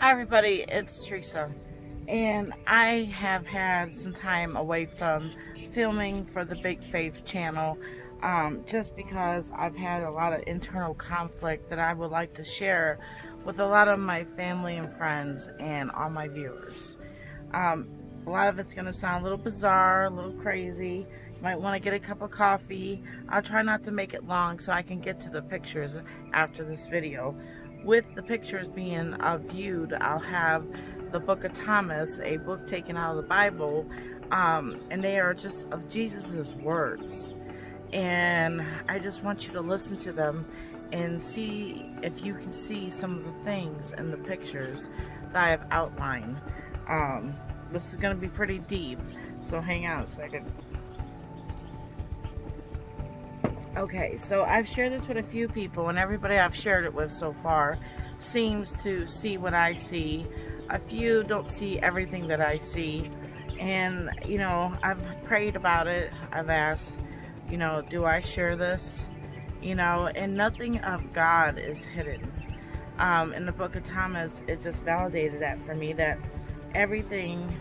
Hi everybody, it's Teresa, and I have had some time away from filming for the Big Faith channel, just because I've had a lot of internal conflict that I would like to share with a lot of my family and friends and all my viewers. Um, a lot of it's going to sound a little bizarre, a little crazy. You might want to get a cup of coffee. I'll try not to make it long so I can get to the pictures after this video. With the pictures being viewed, I'll have the book of Thomas, a book taken out of the Bible, and they are just of Jesus's words. And I just want you to listen to them and see if you can see some of the things in the pictures that I have outlined. This is going to be pretty deep, so hang on a second. Okay, so I've shared this with a few people, and everybody I've shared it with so far seems to see what I see. A few don't see everything that I see, and I've prayed about it. I've asked, do I share this? And nothing of God is hidden. In the book of Thomas, it just validated that for me, that everything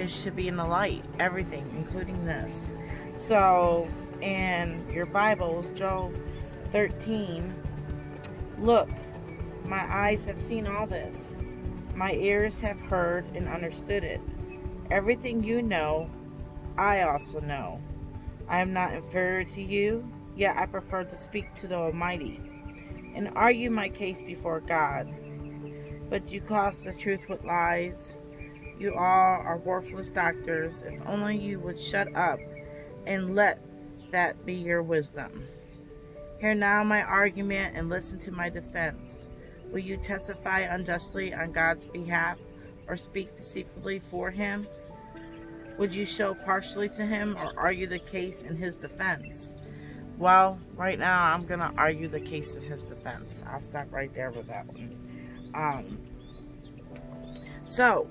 should be in the light, everything, including this. So in your Bibles, Job 13, look, my eyes have seen all this. My ears have heard and understood it. Everything you know, I also know. I am not inferior to you, yet I prefer to speak to the Almighty and argue my case before God. But you cause the truth with lies. You all are worthless doctors. If only you would shut up and let that be your wisdom. Hear now my argument and listen to my defense. Will you testify unjustly on God's behalf or speak deceitfully for him? Would you show partially to him or argue the case in his defense? Well, right now I'm going to argue the case in his defense. I'll stop right there with that one. So,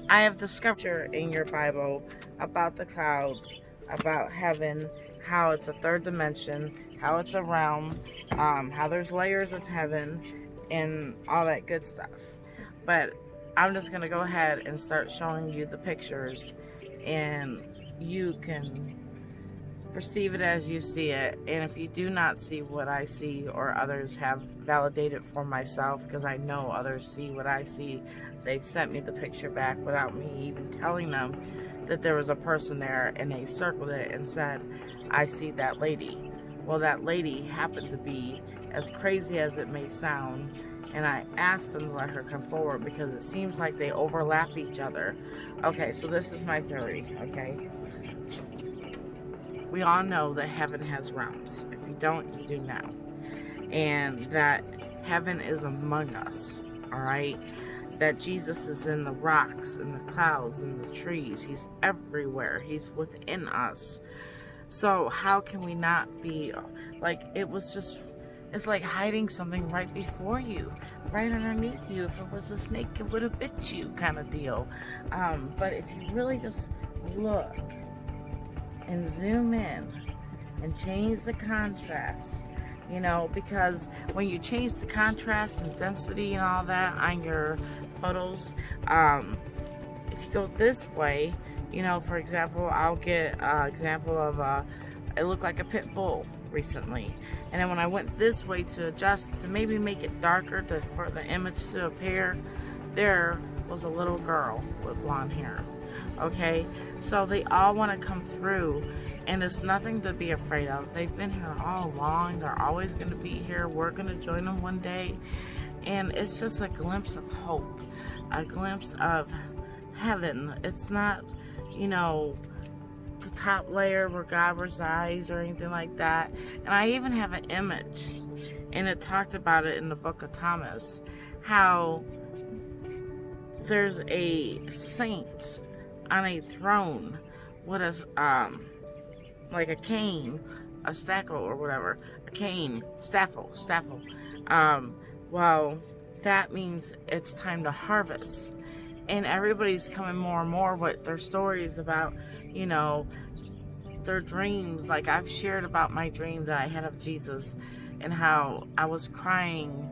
I have discovered in your Bible about the clouds, about heaven, how it's a third dimension, how it's a realm, how there's layers of heaven, and all that good stuff. But I'm just going to go ahead and start showing you the pictures, and you can perceive it as you see it. And if you do not see what I see, or others have validated for myself, because I know others see what I see, they've sent me the picture back without me even telling them that there was a person there, and they circled it and said, I see that lady. Well, that lady happened to be, as crazy as it may sound, and I asked them to let her come forward because it seems like they overlap each other. Okay, so this is my theory, okay? We all know that heaven has realms. If you don't, you do now. And that heaven is among us, all right? That Jesus is in the rocks, in the clouds, in the trees. He's everywhere. He's within us. So how can we not be, like, it's like hiding something right before you, right underneath you. If it was a snake, it would have bit you, kind of deal. But if you really just look and zoom in and change the contrast, because when you change the contrast and density and all that on your photos, if you go this way, for example, I'll get an example of it looked like a pit bull recently, and then when I went this way to adjust to maybe make it darker for the image to appear, there was a little girl with blonde hair. Okay, so they all want to come through, and it's nothing to be afraid of. They've been here all along. They're always going to be here. We're going to join them one day, and it's just a glimpse of hope, a glimpse of heaven. It's not, the top layer where God resides or anything like that. And I even have an image, and it talked about it in the book of Thomas, how there's a saint on a throne with a like a cane, a stackle or whatever, a cane, staffel. Well, that means it's time to harvest, and everybody's coming more and more with their stories about, their dreams. Like I've shared about my dream that I had of Jesus, and how I was crying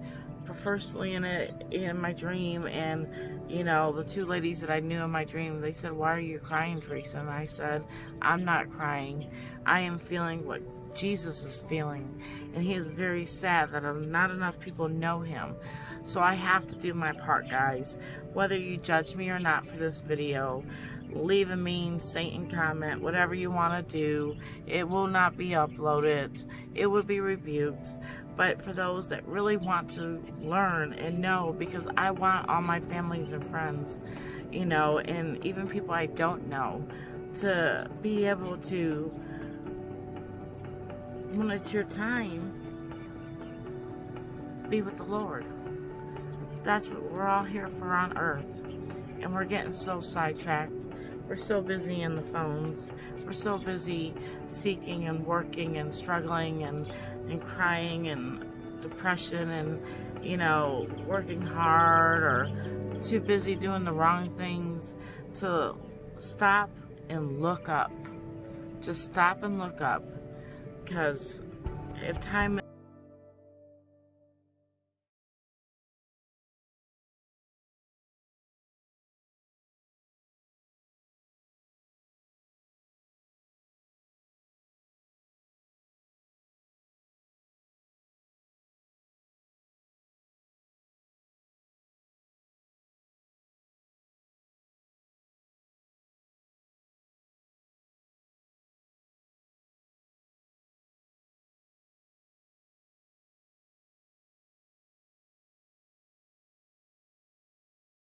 profusely in my dream, and you know, the two ladies that I knew in my dream, they said, "Why are you crying, Teresa?" And I said, "I'm not crying. I am feeling what Jesus is feeling, and he is very sad that not enough people know him. So I have to do my part, guys. Whether you judge me or not for this video, leave a mean Satan comment, whatever you want to do. It will not be uploaded. It will be rebuked. But for those that really want to learn and know, because I want all my families and friends, you know, and even people I don't know, to be able to, when it's your time, be with the Lord. That's what we're all here for on earth. And we're getting so sidetracked. We're so busy in the phones. We're so busy seeking and working and struggling and crying and depression and, you know, working hard, or too busy doing the wrong things to stop and look up. Just stop and look up. Because if time